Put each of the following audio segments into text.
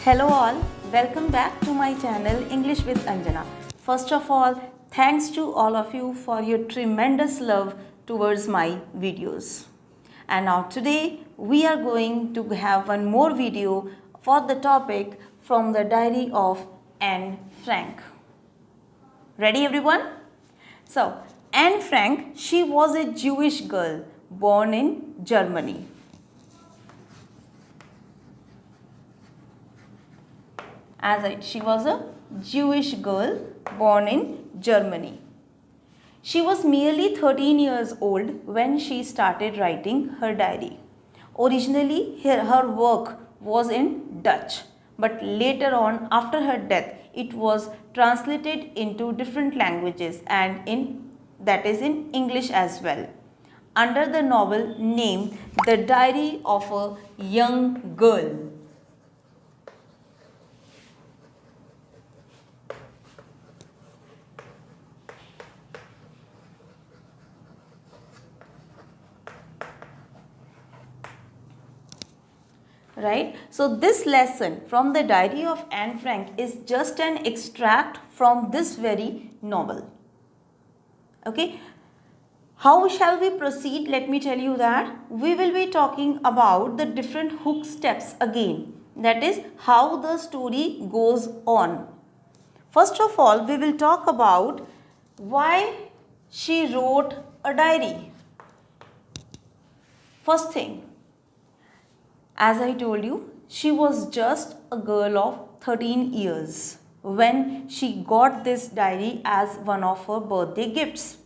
Hello all, welcome back to my channel English with Anjana. First of all, thanks to all of you for your tremendous love towards my videos. And now today we are going to have one more video for the topic from the diary of Anne Frank. Ready everyone? So, Anne Frank, she was a Jewish girl born in Germany. She was a Jewish girl born in Germany. She was merely 13 years old when she started writing her diary. Originally, her work was in Dutch, but later on, after her death, it was translated into different languages and in English as well, under the novel named The Diary of a Young Girl. Right? So this lesson from the diary of Anne Frank is just an extract from this very novel. Okay. How shall we proceed? Let me tell you that we will be talking about the different hook steps again. That is how the story goes on. First of all, we will talk about why she wrote a diary. First thing, as I told you, she was just a girl of 13 years when she got this diary as one of her birthday gifts.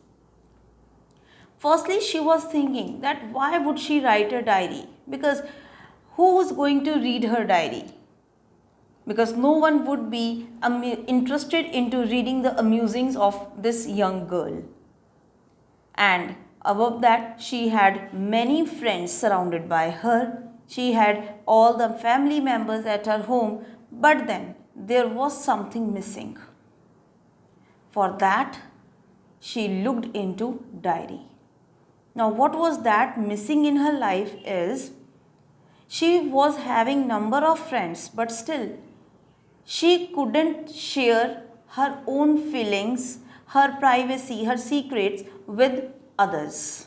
Firstly, she was thinking that why would she write a diary? Because who was going to read her diary? Because no one would be interested into reading the amusings of this young girl. And above that, she had many friends surrounded by her. She had all the family members at her home, but then there was something missing. For that, she looked into diary. Now, what was that missing in her life is, she was having number of friends, but still, she couldn't share her own feelings, her privacy, her secrets with others.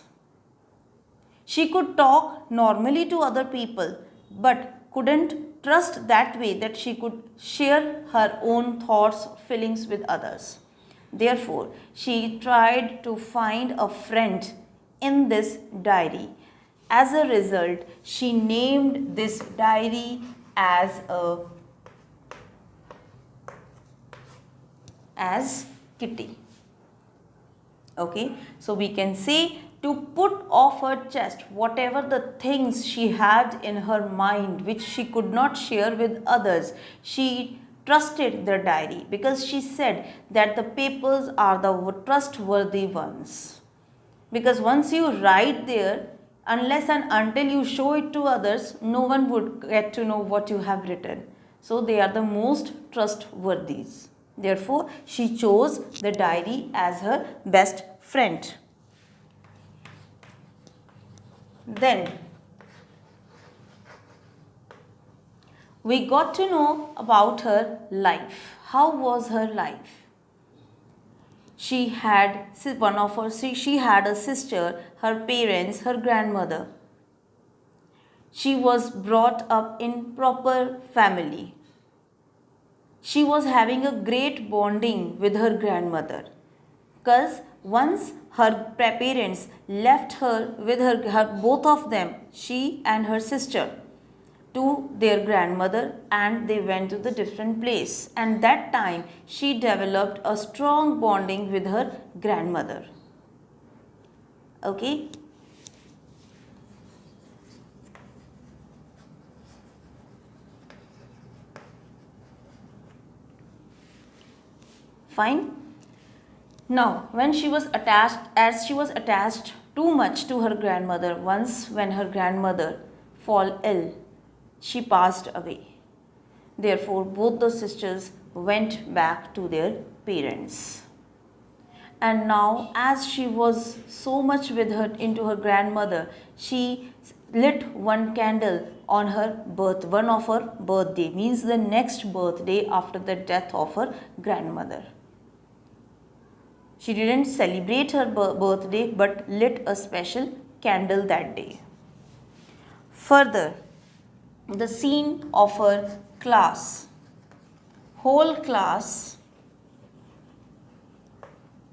She could talk normally to other people, but couldn't trust that way that she could share her own thoughts, feelings with others. Therefore, she tried to find a friend in this diary. As a result, she named this diary as Kitty. Okay, so we can say, to put off her chest whatever the things she had in her mind which she could not share with others, she trusted the diary, because she said that the papers are the trustworthy ones. Because once you write there, unless and until you show it to others, no one would get to know what you have written. So they are the most trustworthy. Therefore, she chose the diary as her best friend. Then we got to know about her life. How was her life? She had a sister, her parents, her grandmother. She was brought up in proper family. She was having a great bonding with her grandmother, because once her parents left her with both of them, she and her sister, to their grandmother, and they went to the different place, and that time she developed a strong bonding with her grandmother. Okay. Fine. Now, when she was attached too much to her grandmother, once when her grandmother fell ill, she passed away. Therefore, both the sisters went back to their parents. And now, as she was so much into her grandmother, she lit one candle on one of her birthday, means the next birthday after the death of her grandmother. She didn't celebrate her birthday but lit a special candle that day. Further, the scene of her class. Whole class,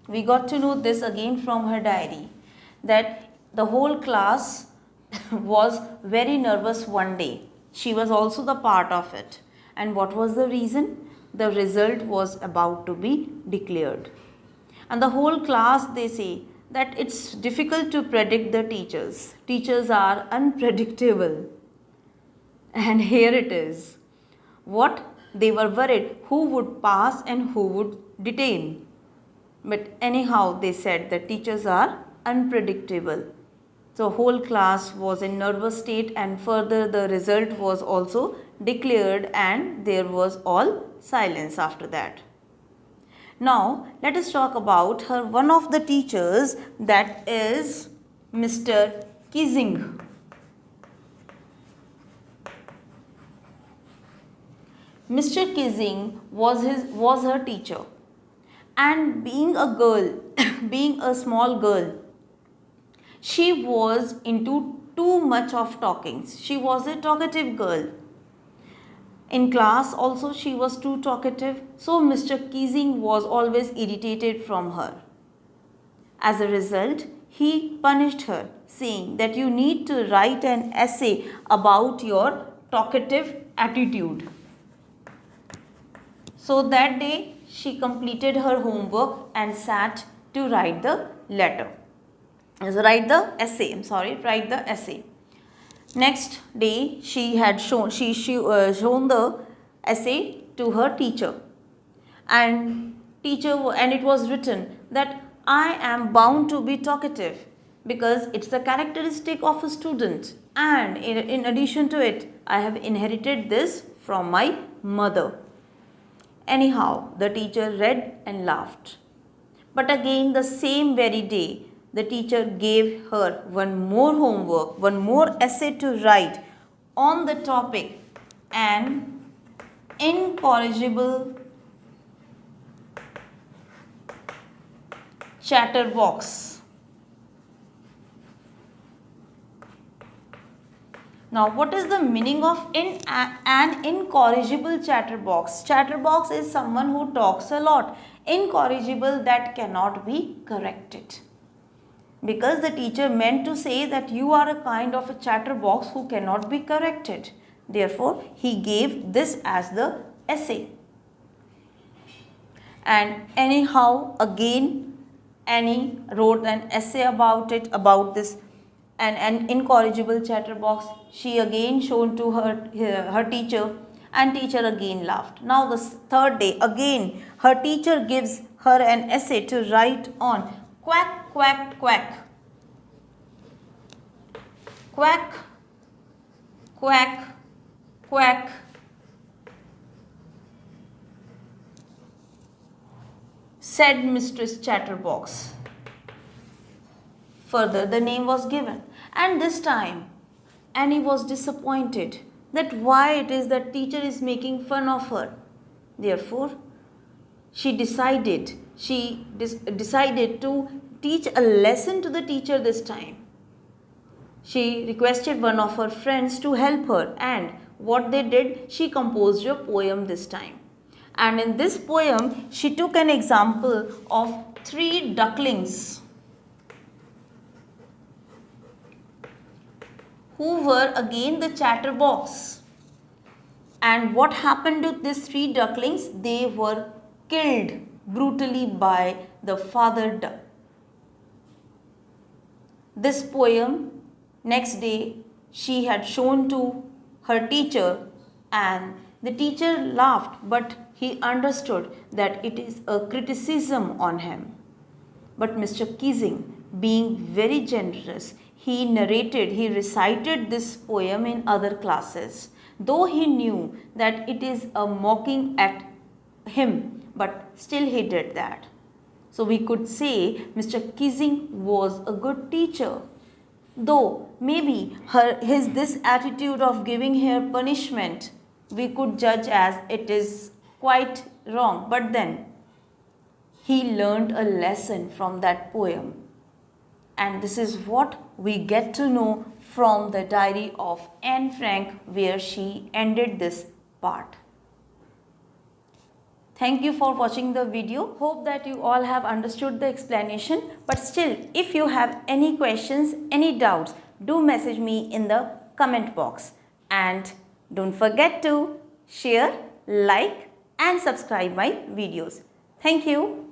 we got to know this again from her diary, that the whole class was very nervous one day. She was also the part of it. And what was the reason? The result was about to be declared. And the whole class, they say that it's difficult to predict the teachers. Teachers are unpredictable. And here it is. What? They were worried who would pass and who would detain. But anyhow, they said that teachers are unpredictable. So whole class was in nervous state, and further the result was also declared and there was all silence after that. Now let us talk about her one of the teachers, that is Mr. Kissing. Mr. Kissing was her teacher, and being a girl, being a small girl, she was into too much of talkings. She was a talkative girl. In class also she was too talkative, so Mr. Kissing was always irritated from her. As a result, he punished her, saying that you need to write an essay about your talkative attitude. So that day she completed her homework and sat to write the essay. Next day she had shown the essay to her teacher, and it was written that I am bound to be talkative because it's the characteristic of a student, and in addition to it I have inherited this from my mother. Anyhow, the teacher read and laughed. But again, the same very day, the teacher gave her one more homework, one more essay to write on the topic, an incorrigible chatterbox. Now, what is the meaning of an incorrigible chatterbox? Chatterbox is someone who talks a lot. Incorrigible, that cannot be corrected. Because the teacher meant to say that you are a kind of a chatterbox who cannot be corrected. Therefore, he gave this as the essay. And anyhow, again, Annie wrote an essay about this. And an incorrigible chatterbox, she again shown to her teacher, and teacher again laughed. Now the third day, again her teacher gives her an essay to write on quack, quack, quack. Quack, quack, quack. Said Mistress Chatterbox. Further, the name was given, and this time Annie was disappointed that why it is that teacher is making fun of her. Therefore, she decided to teach a lesson to the teacher this time. She requested one of her friends to help her, and what they did, she composed a poem this time. And in this poem, she took an example of 3 ducklings who were again the chatterbox. And what happened to these 3 ducklings? They were killed brutally by the father duck. This poem, next day, she had shown to her teacher, and the teacher laughed, but he understood that it is a criticism on him. But Mr. Kissing, being very generous, he recited this poem in other classes, though he knew that it is a mocking at him, but still he did that. So we could say Mr. Kissing was a good teacher. Though maybe his this attitude of giving her punishment we could judge as it is quite wrong, but then he learned a lesson from that poem. And this is what we get to know from the diary of Anne Frank, where she ended this part. Thank you for watching the video. Hope that you all have understood the explanation. But still, if you have any questions, any doubts, do message me in the comment box. And don't forget to share, like and subscribe my videos. Thank you.